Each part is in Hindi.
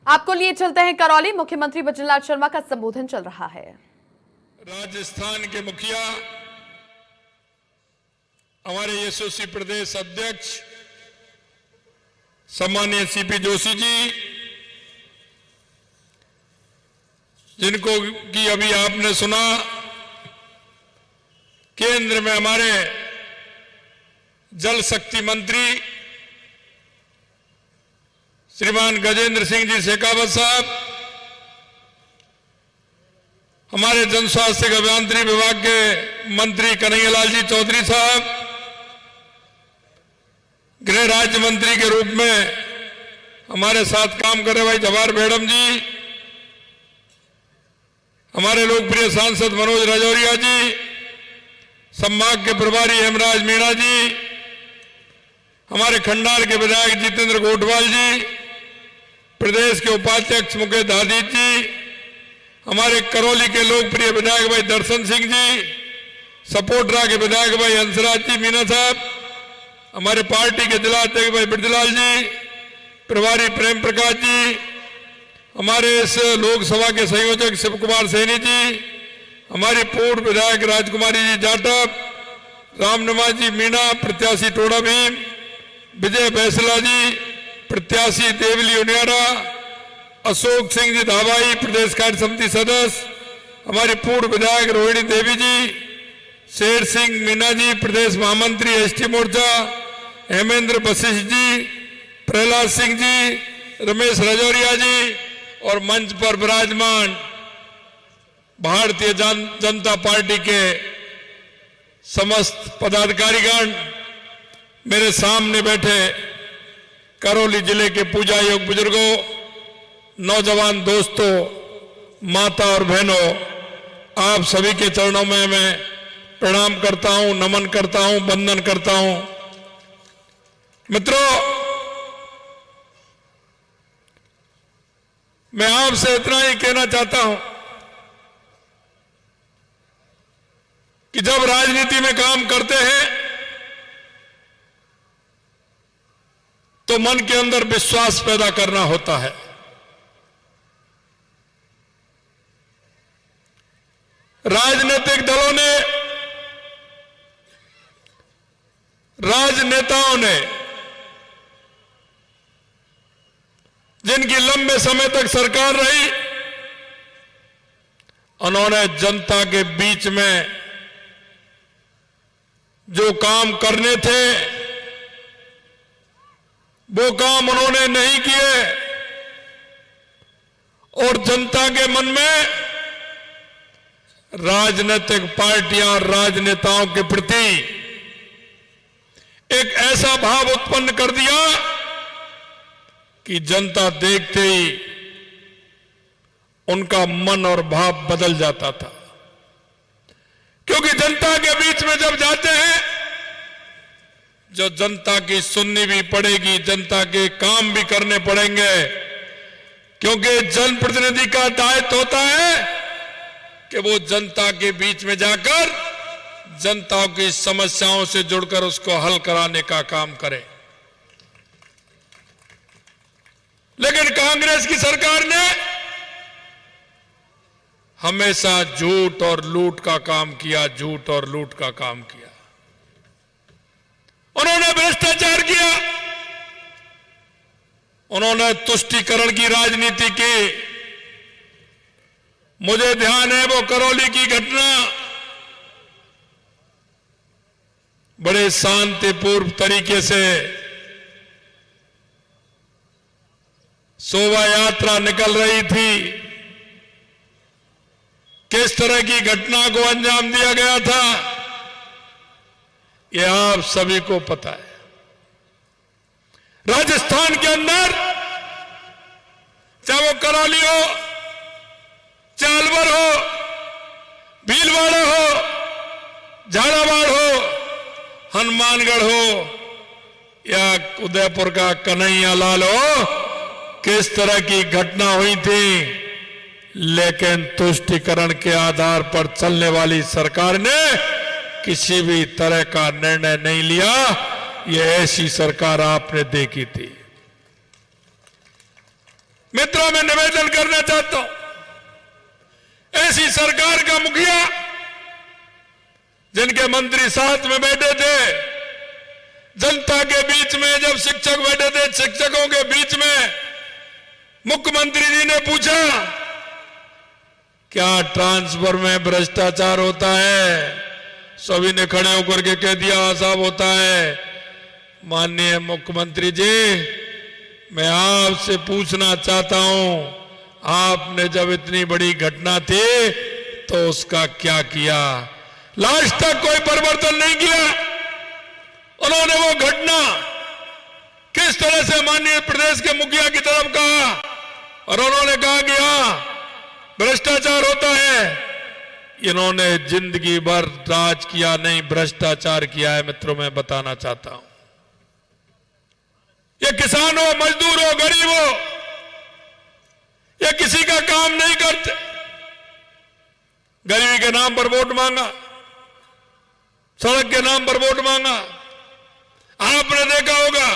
आपको लिए चलते हैं करौली। मुख्यमंत्री बद्रीलाल शर्मा का संबोधन चल रहा है। राजस्थान के मुखिया, हमारे एसओसी प्रदेश अध्यक्ष सम्मानीय सीपी जोशी जी, जिनको कि अभी आपने सुना, केंद्र में हमारे जल शक्ति मंत्री श्रीमान गजेंद्र सिंह जी शेखावत साहब, हमारे जन स्वास्थ्य अभियांत्रिकी विभाग के मंत्री कन्हैयालाल जी चौधरी साहब, गृह राज्य मंत्री के रूप में हमारे साथ काम कर रहे भाई जवाहर मैडम जी, हमारे लोकप्रिय सांसद मनोज राजौरिया जी, संभाग के प्रभारी हेमराज मीणा जी, हमारे खंडार के विधायक जितेंद्र गोठवाल जी, प्रदेश के उपाध्यक्ष मुकेश दादी जी, हमारे करौली के लोकप्रिय विधायक भाई दर्शन सिंह जी, सपोटरा के विधायक भाई हंसराज जी मीना साहब, हमारे पार्टी के जिला अध्यक्ष भाई बिरजलाल जी, प्रभारी प्रेम प्रकाश जी, हमारे इस लोकसभा के संयोजक शिव कुमार सैनी जी, हमारी पूर्व विधायक राजकुमारी जी जाटव, रामनिवास जी मीणा प्रत्याशी टोडा भीम, विजय बैसला जी प्रत्याशी देवली उनियारा, अशोक सिंह जी धाबाई प्रदेश कार्य समिति सदस्य, हमारी पूर्व विधायक रोहिणी देवी जी, शेर सिंह मीना जी प्रदेश महामंत्री एसटी मोर्चा, हेमेंद्र वशिष्ठ जी, प्रहलाद सिंह जी, रमेश राजौरिया जी और मंच पर विराजमान भारतीय जनता पार्टी के समस्त पदाधिकारीगण, मेरे सामने बैठे करौली जिले के पूजा योग बुजुर्गों, नौजवान दोस्तों, माता और बहनों, आप सभी के चरणों में मैं प्रणाम करता हूं, नमन करता हूं, वंदन करता हूं। मित्रों, मैं आपसे इतना ही कहना चाहता हूं कि जब राजनीति में काम करते हैं तो मन के अंदर विश्वास पैदा करना होता है। राजनीतिक दलों ने, राजनेताओं ने, जिनकी लंबे समय तक सरकार रही, उन्होंने जनता के बीच में जो काम करने थे वो काम उन्होंने नहीं किए और जनता के मन में राजनीतिक पार्टियां और राजनेताओं के प्रति एक ऐसा भाव उत्पन्न कर दिया कि जनता देखते ही उनका मन और भाव बदल जाता था। क्योंकि जनता के बीच में जब जाते हैं, जो जनता की सुननी भी पड़ेगी, जनता के काम भी करने पड़ेंगे, क्योंकि जनप्रतिनिधि का दायित्व होता है कि वो जनता के बीच में जाकर जनता की समस्याओं से जुड़कर उसको हल कराने का काम करे। लेकिन कांग्रेस की सरकार ने हमेशा झूठ और लूट का काम किया, झूठ और लूट का काम किया। उन्होंने भ्रष्टाचार किया, उन्होंने तुष्टीकरण की राजनीति की। मुझे ध्यान है वो करौली की घटना बड़े शांतिपूर्ण तरीके से शोभा यात्रा निकल रही थी, किस तरह की घटना को अंजाम दिया गया था यह आप सभी को पता है। राजस्थान के अंदर चाहे वो करौली हो, चालवर हो, भीलवाड़ा हो, झालावाड़ हो, हनुमानगढ़ हो या उदयपुर का कन्हैयालाल हो, किस तरह की घटना हुई थी, लेकिन तुष्टीकरण के आधार पर चलने वाली सरकार ने किसी भी तरह का निर्णय नहीं लिया। ये ऐसी सरकार आपने देखी थी। मित्रों, मैं निवेदन करना चाहता हूं, ऐसी सरकार का मुखिया जिनके मंत्री साथ में बैठे थे, जनता के बीच में जब शिक्षक बैठे थे, शिक्षकों के बीच में मुख्यमंत्री जी ने पूछा क्या ट्रांसफर में भ्रष्टाचार होता है, सभी ने खड़े होकर के कह दिया हाँ साहब होता है। माननीय मुख्यमंत्री जी, मैं आपसे पूछना चाहता हूं, आपने जब इतनी बड़ी घटना थी तो उसका क्या किया? लास्ट तक कोई परिवर्तन नहीं किया। उन्होंने वो घटना किस तरह से माननीय प्रदेश के मुखिया की तरफ कहा और उन्होंने कहा कि हाँ भ्रष्टाचार होता है। इन्होंने जिंदगी भर राज किया नहीं, भ्रष्टाचार किया है। मित्रों, मैं बताना चाहता हूं, ये किसान हो, मजदूर हो, गरीब हो, ये किसी का काम नहीं करते। गरीबी के नाम पर वोट मांगा, सड़क के नाम पर वोट मांगा। आपने देखा होगा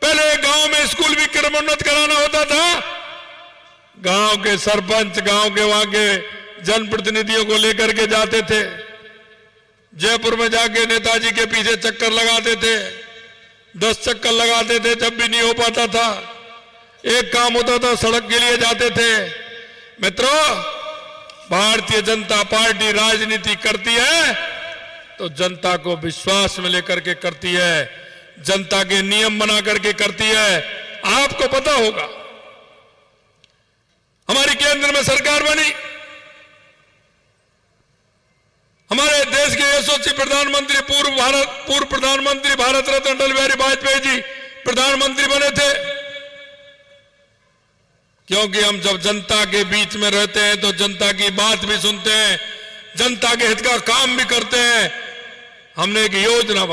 पहले गांव में स्कूल भी क्रमोन्नत कराना होता था, गांव के सरपंच गांव के वहां के जनप्रतिनिधियों को लेकर के जाते थे, जयपुर में जाके नेताजी के पीछे चक्कर लगाते थे, 10 चक्कर लगाते थे, जब भी नहीं हो पाता था। एक काम होता था, सड़क के लिए जाते थे। मित्रों, भारतीय जनता पार्टी राजनीति करती है तो जनता को विश्वास में लेकर के करती है, जनता के नियम बना करके करती है। आपको पता होगा हमारी केंद्र में सरकार बनी, हमारे देश के यशस्वी प्रधानमंत्री पूर्व प्रधानमंत्री भारत रत्न अटल बिहारी वाजपेयी जी प्रधानमंत्री बने थे। क्योंकि हम जब जनता के बीच में रहते हैं तो जनता की बात भी सुनते हैं, जनता के हित का काम भी करते हैं। हमने एक योजना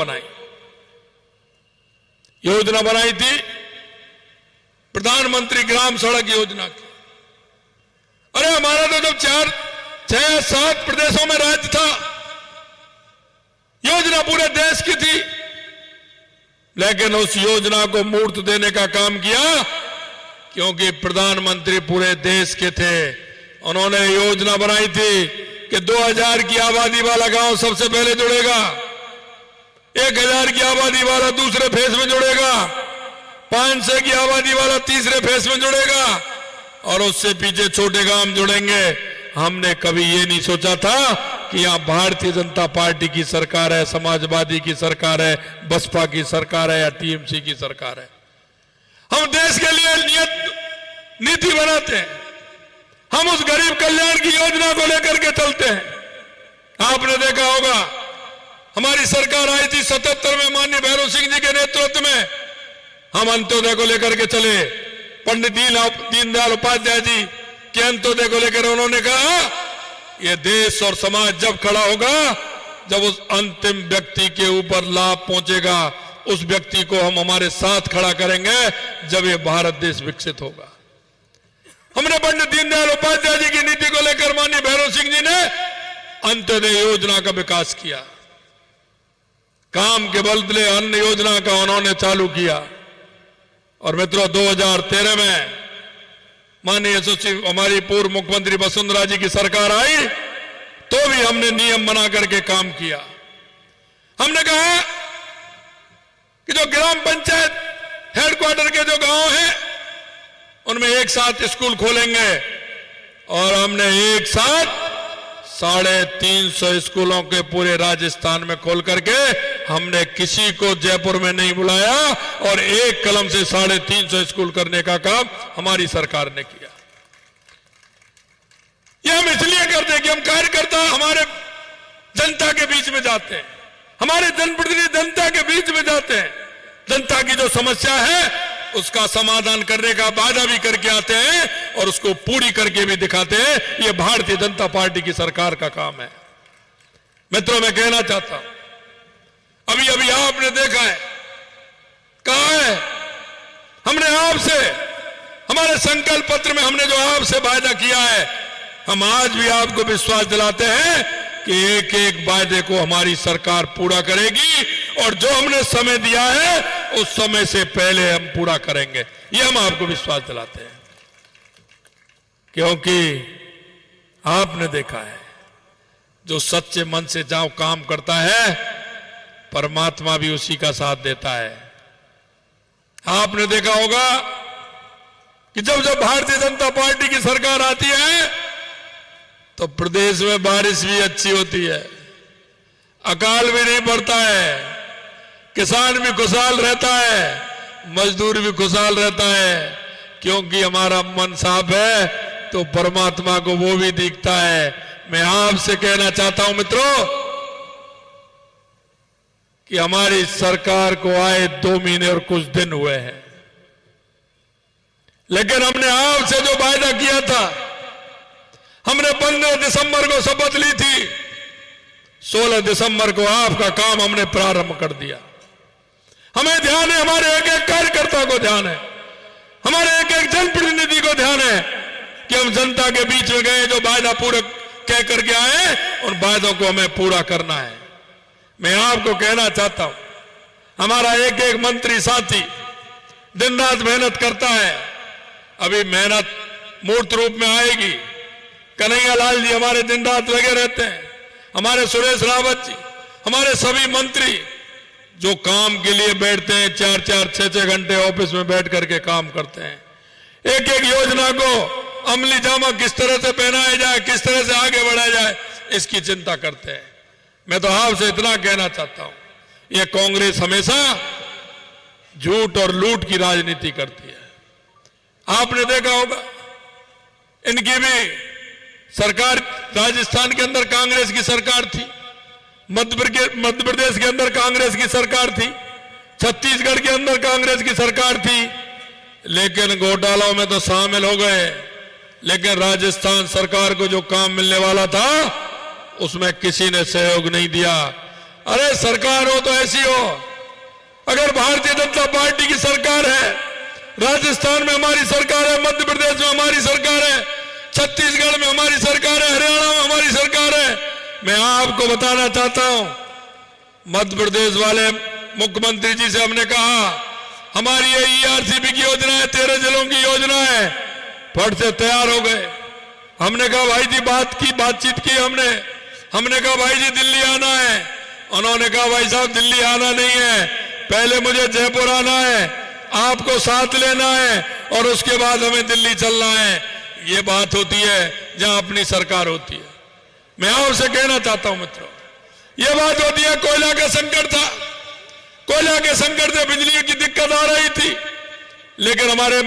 बनाई थी प्रधानमंत्री ग्राम सड़क योजना की। अरे हमारा तो जब 4, 6, 7 प्रदेशों में राज्य था, योजना पूरे देश की थी, लेकिन उस योजना को मूर्त देने का काम किया क्योंकि प्रधानमंत्री पूरे देश के थे। उन्होंने योजना बनाई थी कि 2000 की आबादी वाला गांव सबसे पहले जुड़ेगा, 1000 की आबादी वाला दूसरे फेज में जुड़ेगा, 500 की आबादी वाला तीसरे फेज में जुड़ेगा और उससे पीछे छोटे गांव जुड़ेंगे। हमने कभी ये नहीं सोचा था कि यहां भारतीय जनता पार्टी की सरकार है, समाजवादी की सरकार है, बसपा की सरकार है या टीएमसी की सरकार है। हम देश के लिए नीति बनाते हैं, हम उस गरीब कल्याण की योजना को लेकर के चलते हैं। आपने देखा होगा हमारी सरकार आई थी 77 में, माननीय भैरव सिंह जी के नेतृत्व में हम अंत्योदय को लेकर के चले। पंडित दीनदयाल उपाध्याय जी के अंत्योदय को लेकर उन्होंने कहा यह देश और समाज जब खड़ा होगा जब उस अंतिम व्यक्ति के ऊपर लाभ पहुंचेगा, उस व्यक्ति को हम हमारे साथ खड़ा करेंगे जब ये भारत देश विकसित होगा। हमने पंडित दीनदयाल उपाध्याय जी की नीति को लेकर माननीय भैरव सिंह जी ने अंत्योदय योजना का विकास किया, काम के बदले अन्न योजना का उन्होंने चालू किया। और मित्रों, 2013 में माननीय हमारी पूर्व मुख्यमंत्री वसुंधरा जी की सरकार आई तो भी हमने नियम बना करके काम किया। हमने कहा कि जो ग्राम पंचायत हेडक्वार्टर के जो गांव हैं उनमें एक साथ स्कूल खोलेंगे और हमने एक साथ 350 स्कूलों के पूरे राजस्थान में खोल करके हमने किसी को जयपुर में नहीं बुलाया और एक कलम से 350 स्कूल करने का काम हमारी सरकार ने किया। यह हम इसलिए करते हैं कि हम कार्यकर्ता हमारे जनता के बीच में जाते हैं, हमारे जनप्रतिनिधि जनता के बीच में जाते हैं, जनता की जो समस्या है उसका समाधान करने का वादा भी करके आते हैं और उसको पूरी करके भी दिखाते हैं। यह भारतीय जनता पार्टी की सरकार का काम है। मित्रों, मैं कहना चाहता हूं, अभी अभी आपने देखा है, कहा है हमने आपसे, हमारे संकल्प पत्र में हमने जो आपसे वादा किया है, हम आज भी आपको विश्वास दिलाते हैं कि एक एक वायदे को हमारी सरकार पूरा करेगी और जो हमने समय दिया है उस समय से पहले हम पूरा करेंगे। ये हम आपको विश्वास दिलाते हैं। क्योंकि आपने देखा है जो सच्चे मन से जहां काम करता है परमात्मा भी उसी का साथ देता है। आपने देखा होगा कि जब जब भारतीय जनता पार्टी की सरकार आती है तो प्रदेश में बारिश भी अच्छी होती है, अकाल भी नहीं पड़ता है, किसान भी खुशहाल रहता है, मजदूर भी खुशहाल रहता है। क्योंकि हमारा मन साफ है तो परमात्मा को वो भी दिखता है। मैं आपसे कहना चाहता हूं मित्रों कि हमारी सरकार को आए 2 महीने और कुछ दिन हुए हैं, लेकिन हमने आपसे जो वायदा किया था, हमने 15 दिसंबर को शपथ ली थी, 16 दिसंबर को आपका काम हमने प्रारंभ कर दिया। हमें ध्यान है, हमारे एक एक कार्यकर्ता को ध्यान है, हमारे एक एक जनप्रतिनिधि को ध्यान है कि हम जनता के बीच में गए, जो वायदा पूरा कह करके आए उन वायदों को हमें पूरा करना है। मैं आपको कहना चाहता हूं, हमारा एक एक मंत्री साथी दिन रात मेहनत करता है। अभी मेहनत मूर्त रूप में आएगी। कन्हैया लाल जी हमारे दिन रात लगे रहते हैं, हमारे सुरेश रावत जी, हमारे सभी मंत्री जो काम के लिए बैठते हैं, 4-4, 6-6 घंटे ऑफिस में बैठ करके काम करते हैं। एक एक योजना को अमली जामा किस तरह से पहनाया जाए, किस तरह से आगे बढ़ाया जाए, इसकी चिंता करते हैं। मैं तो आपसे इतना कहना चाहता हूं, यह कांग्रेस हमेशा झूठ और लूट की राजनीति करती है। आपने देखा होगा इनकी भी सरकार, राजस्थान के अंदर कांग्रेस की सरकार थी, मध्य प्रदेश के अंदर कांग्रेस की सरकार थी, छत्तीसगढ़ के अंदर कांग्रेस की सरकार थी, लेकिन घोटालों में तो शामिल हो गए। लेकिन राजस्थान सरकार को जो काम मिलने वाला था उसमें किसी ने सहयोग नहीं दिया। अरे सरकार हो तो ऐसी हो, अगर भारतीय जनता पार्टी की सरकार है, राजस्थान में हमारी सरकार है, मध्य प्रदेश में हमारी सरकार है, छत्तीसगढ़ में हमारी सरकार है, हरियाणा में हमारी सरकार है। मैं आपको बताना चाहता हूं, मध्य प्रदेश वाले मुख्यमंत्री जी से हमने कहा हमारी ये ERCP की योजना है, 13 जिलों की योजना है, फट से तैयार हो गए। हमने कहा भाई जी बातचीत की हमने कहा भाई जी दिल्ली आना है। उन्होंने कहा भाई साहब दिल्ली आना नहीं है, पहले मुझे जयपुर आना है, आपको साथ लेना है और उसके बाद हमें दिल्ली चलना है। ये बात होती है जहां अपनी सरकार होती है। मैं आपसे कहना चाहता हूं मित्रों, ये बात होती है, कोयला का संकट था, कोयला के संकट से बिजली की दिक्कत आ रही थी, लेकिन हमारे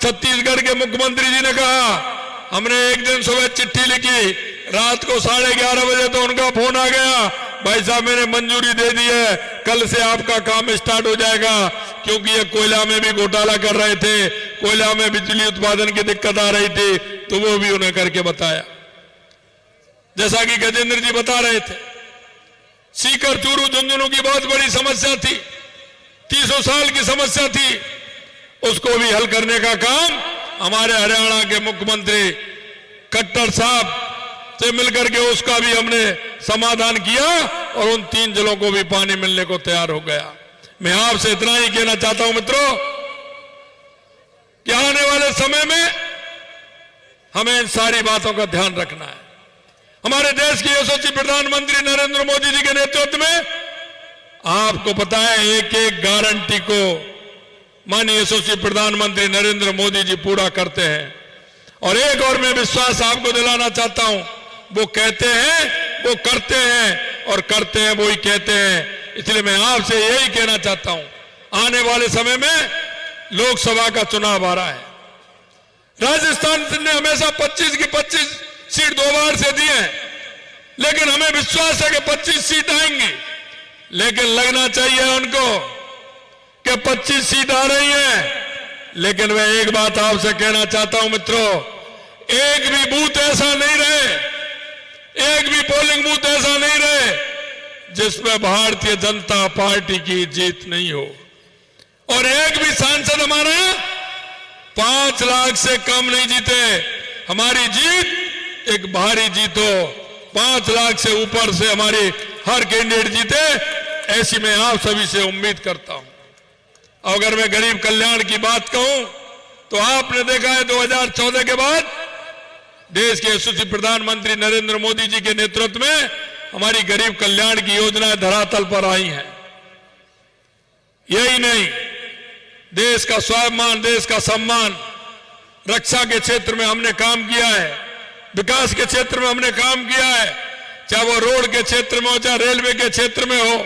छत्तीसगढ़ के मुख्यमंत्री जी ने कहा, हमने एक दिन सुबह चिट्ठी लिखी, रात को 11:30 बजे तो उनका फोन आ गया, भाई साहब मैंने मंजूरी दे दी है, कल से आपका काम स्टार्ट हो जाएगा। क्योंकि ये कोयला में भी घोटाला कर रहे थे, कोयला में बिजली उत्पादन की दिक्कत आ रही थी, तो वो भी उन्हें करके बताया। जैसा कि गजेंद्र जी बता रहे थे, सीकर चूरू झुंझुनू की बहुत बड़ी समस्या थी, 300 साल की समस्या थी, उसको भी हल करने का काम हमारे हरियाणा के मुख्यमंत्री खट्टर साहब से मिलकर के उसका भी हमने समाधान किया और उन 3 जिलों को भी पानी मिलने को तैयार हो गया। मैं आपसे इतना ही कहना चाहता हूं मित्रों कि आने वाले समय में हमें इन सारी बातों का ध्यान रखना है। हमारे देश के यशस्वी प्रधानमंत्री नरेंद्र मोदी जी के नेतृत्व में आपको पता है एक एक गारंटी को माननीय यशस्वी प्रधानमंत्री नरेंद्र मोदी जी पूरा करते हैं। और एक और मैं विश्वास आपको दिलाना चाहता हूं, वो कहते हैं वो करते हैं और करते हैं वो ही कहते हैं। इसलिए मैं आपसे यही कहना चाहता हूं, आने वाले समय में लोकसभा का चुनाव आ रहा है। राजस्थान ने हमेशा 25 की 25 सीट 2 बार से दी है, लेकिन हमें विश्वास है कि 25 सीट आएंगी। लेकिन लगना चाहिए उनको कि 25 सीट आ रही है, लेकिन मैं एक बात आपसे कहना चाहता हूं मित्रों, एक भी बूथ ऐसा नहीं रहे, एक भी पोलिंग बूथ ऐसा नहीं रहे जिसमें भारतीय जनता पार्टी की जीत नहीं हो। और एक भी सांसद हमारा 5 लाख से कम नहीं जीते। हमारी जीत एक भारी जीत हो, 5 लाख से ऊपर से हमारी हर कैंडिडेट जीते, ऐसी मैं आप सभी से उम्मीद करता हूं। अगर मैं गरीब कल्याण की बात कहूं तो आपने देखा है 2014 के बाद देश के यशस्वी प्रधानमंत्री नरेंद्र मोदी जी के नेतृत्व में हमारी गरीब कल्याण की योजनाएं धरातल पर आई हैं। यही नहीं, देश का स्वाभिमान, देश का सम्मान, रक्षा के क्षेत्र में हमने काम किया है, विकास के क्षेत्र में हमने काम किया है, चाहे वो रोड के क्षेत्र में हो, चाहे रेलवे के क्षेत्र में हो।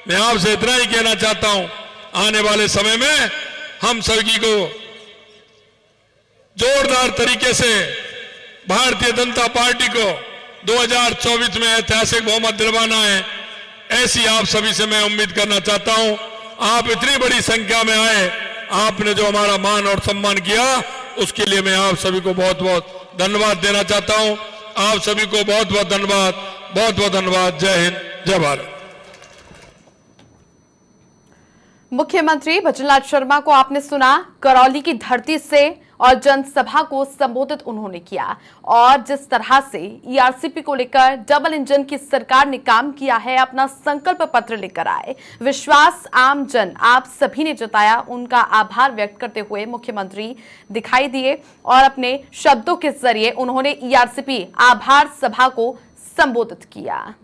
मैं आपसे इतना ही कहना चाहता हूं, आने वाले समय में हम सभी को जोरदार तरीके से भारतीय जनता पार्टी को 2024 में ऐतिहासिक बहुमत दिलवाना है, ऐसी आप सभी से मैं उम्मीद करना चाहता हूं। आप इतनी बड़ी संख्या में आए, आपने जो हमारा मान और सम्मान किया, उसके लिए मैं आप सभी को बहुत बहुत धन्यवाद देना चाहता हूं। आप सभी को बहुत बहुत धन्यवाद, बहुत बहुत धन्यवाद। जय हिंद, जय भारत। मुख्यमंत्री भजनलाल शर्मा को आपने सुना, करौली की धरती से और जनसभा को संबोधित उन्होंने किया और जिस तरह से ईआरसीपी को लेकर डबल इंजन की सरकार ने काम किया है, अपना संकल्प पत्र लेकर आए, विश्वास आम जन आप सभी ने जताया, उनका आभार व्यक्त करते हुए मुख्यमंत्री दिखाई दिए और अपने शब्दों के जरिए उन्होंने ईआरसीपी आभार सभा को संबोधित किया।